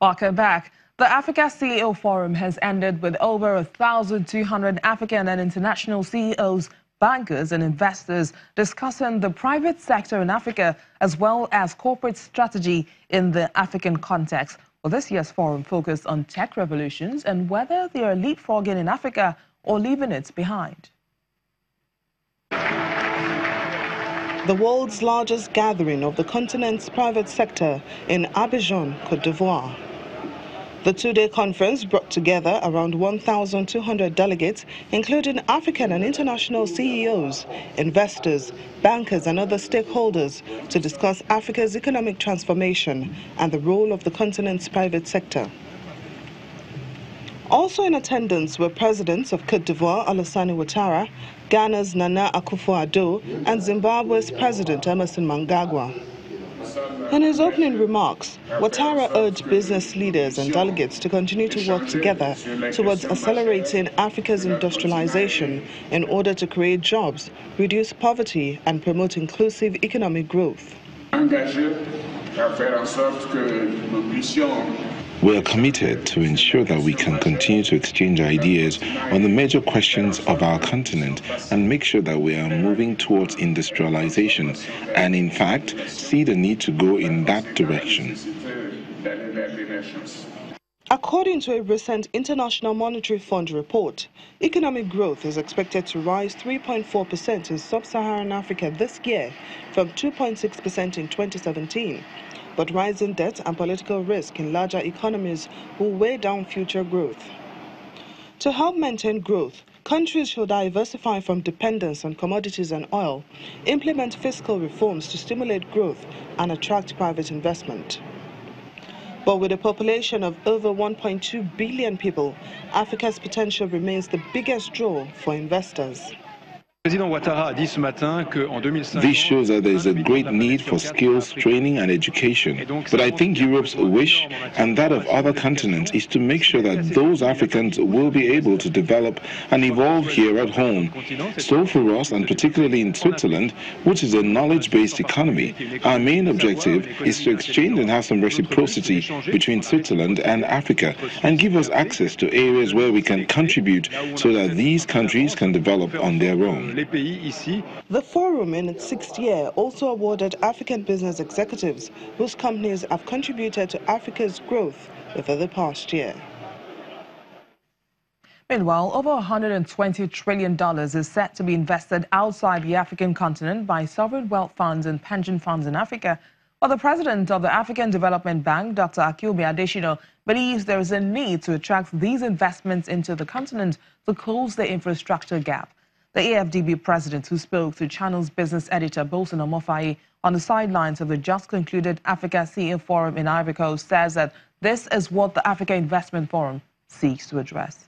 Welcome back. The Africa CEO Forum has ended with over 1,200 African and international CEOs, bankers and investors discussing the private sector in Africa as well as corporate strategy in the African context. Well, this year's forum focused on tech revolutions and whether they are leapfrogging in Africa or leaving it behind. The world's largest gathering of the continent's private sector in Abidjan, Côte d'Ivoire. The two-day conference brought together around 1,200 delegates, including African and international CEOs, investors, bankers and other stakeholders, to discuss Africa's economic transformation and the role of the continent's private sector. Also in attendance were presidents of Côte d'Ivoire, Alassane Ouattara, Ghana's Nana Akufo-Addo, and Zimbabwe's President Emmerson Mnangagwa. In his opening remarks, Ouattara urged business leaders and delegates to continue to work together towards accelerating Africa's industrialization in order to create jobs, reduce poverty, and promote inclusive economic growth. We are committed to ensure that we can continue to exchange ideas on the major questions of our continent and make sure that we are moving towards industrialization and, in fact, see the need to go in that direction. According to a recent International Monetary Fund report, economic growth is expected to rise 3.4% in sub-Saharan Africa this year from 2.6% in 2017. But rising debt and political risk in larger economies will weigh down future growth. To help maintain growth, countries should diversify from dependence on commodities and oil, implement fiscal reforms to stimulate growth and attract private investment. But with a population of over 1.2 billion people, Africa's potential remains the biggest draw for investors. This shows that there is a great need for skills, training and education. But I think Europe's wish and that of other continents is to make sure that those Africans will be able to develop and evolve here at home. So for us, and particularly in Switzerland, which is a knowledge-based economy, our main objective is to exchange and have some reciprocity between Switzerland and Africa and give us access to areas where we can contribute so that these countries can develop on their own. The forum in its sixth year also awarded African business executives whose companies have contributed to Africa's growth over the past year. Meanwhile, over $120 trillion is set to be invested outside the African continent by sovereign wealth funds and pension funds in Africa. While the president of the African Development Bank, Dr. Akinwumi Adesina, believes there is a need to attract these investments into the continent to close the infrastructure gap. The AfDB president, who spoke to Channel's business editor Bolson Omofaye on the sidelines of the just concluded Africa CEO Forum in Ivory Coast, says that this is what the Africa Investment Forum seeks to address.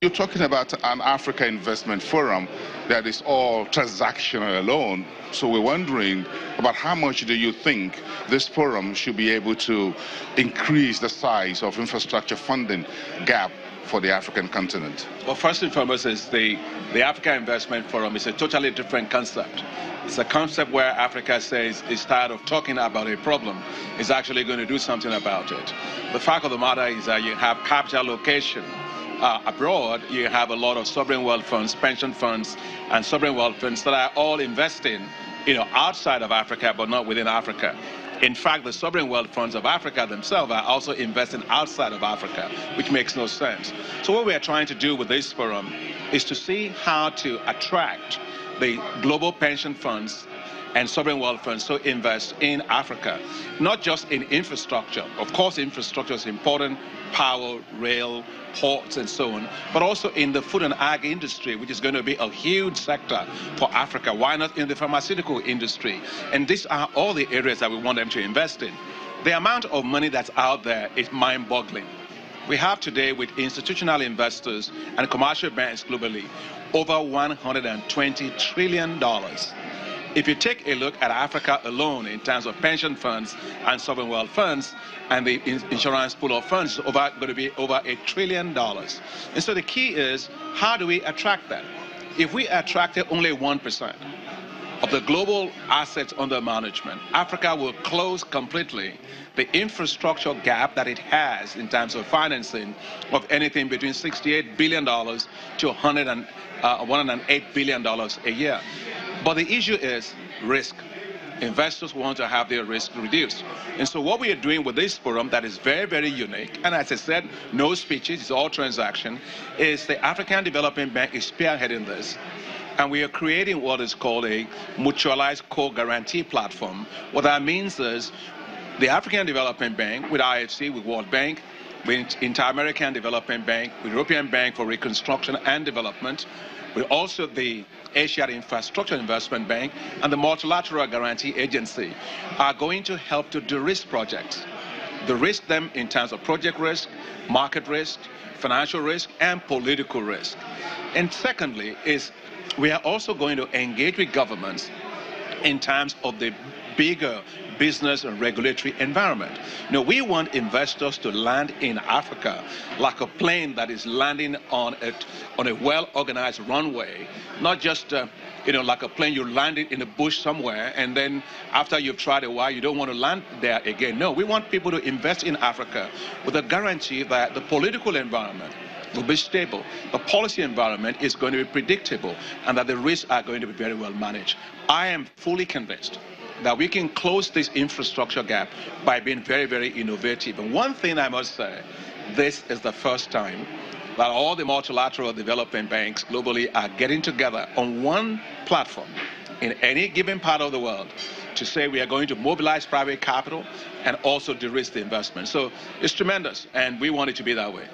You're talking about an Africa Investment Forum that is all transactional alone. So we're wondering about how much do you think this forum should be able to increase the size of infrastructure funding gap for the African continent? Well, first and foremost is the Africa Investment Forum is a totally different concept. It's a concept where Africa says it's tired of talking about a problem. It's actually going to do something about it. The fact of the matter is that you have capital allocation. Abroad, you have a lot of sovereign wealth funds, pension funds, and sovereign wealth funds that are all investing, outside of Africa, but not within Africa. In fact, the sovereign wealth funds of Africa themselves are also investing outside of Africa, which makes no sense. So what we are trying to do with this forum is to see how to attract the global pension funds and sovereign wealth funds to invest in Africa, not just in infrastructure. Of course, infrastructure is important, power, rail, ports, and so on, but also in the food and ag industry, which is going to be a huge sector for Africa. Why not in the pharmaceutical industry? And these are all the areas that we want them to invest in. The amount of money that's out there is mind-boggling. We have today, with institutional investors and commercial banks globally, over $120 trillion. If you take a look at Africa alone in terms of pension funds and sovereign wealth funds and the insurance pool of funds, it's going to be over $1 trillion. And so the key is, how do we attract that? If we attracted only 1%, of the global assets under management, Africa will close completely the infrastructure gap that it has in terms of financing of anything between $68 billion to $108 billion a year. But the issue is risk. Investors want to have their risk reduced. And so what we are doing with this forum that is very, very unique, and as I said, no speeches, it's all transaction, is the African Development Bank is spearheading this. And we are creating what is called a mutualized co-guarantee platform. What that means is the African Development Bank with IFC, with World Bank, with Inter-American Development Bank, with European Bank for Reconstruction and Development, with also the Asia Infrastructure Investment Bank and the Multilateral Guarantee Agency are going to help to de-risk projects. De-risk them in terms of project risk, market risk, financial risk, and political risk. And secondly is we are also going to engage with governments in terms of the bigger business and regulatory environment. We want investors to land in Africa like a plane that is landing on a well-organized runway, not just like a plane you're landing in a bush somewhere and then after you've tried a while you don't want to land there again. No, we want people to invest in Africa with a guarantee that the political environment will be stable, the policy environment is going to be predictable, and that the risks are going to be very well managed. I am fully convinced that we can close this infrastructure gap by being very, very innovative. And one thing I must say, this is the first time that all the multilateral development banks globally are getting together on one platform in any given part of the world to say we are going to mobilize private capital and also de-risk the investment. So it's tremendous, and we want it to be that way.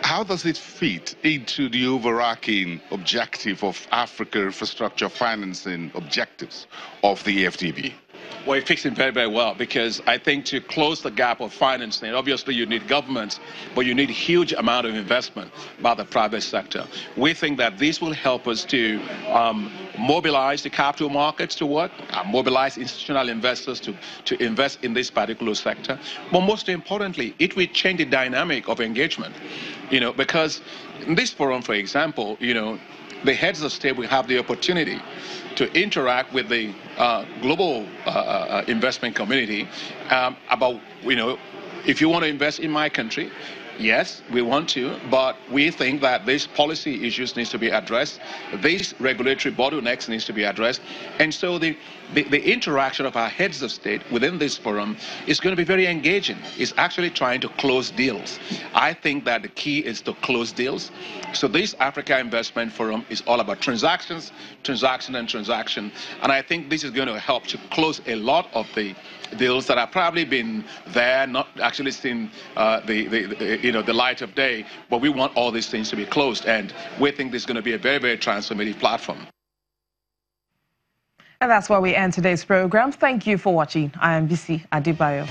How does it fit into the overarching objective of Africa infrastructure financing objectives of the AfDB? Well, it fits in very, very well, because I think to close the gap of financing, obviously you need governments, but you need a huge amount of investment by the private sector. We think that this will help us to mobilize the capital markets to work, mobilize institutional investors to invest in this particular sector. But most importantly, it will change the dynamic of engagement, because in this forum, for example, the heads of state will have the opportunity to interact with the global investment community about, if you want to invest in my country, yes, we want to, but we think that these policy issues needs to be addressed. These regulatory bottlenecks needs to be addressed. And so the interaction of our heads of state within this forum is going to be very engaging. It's actually trying to close deals. I think that the key is to close deals. So this Africa Investment Forum is all about transactions, transaction, and transaction. And I think this is going to help to close a lot of the deals that have probably been there, not actually seen the light of day, but we want all these things to be closed, and we think this is going to be a very, very transformative platform. And that's where we end today's program. Thank you for watching. I am BC Adebayo.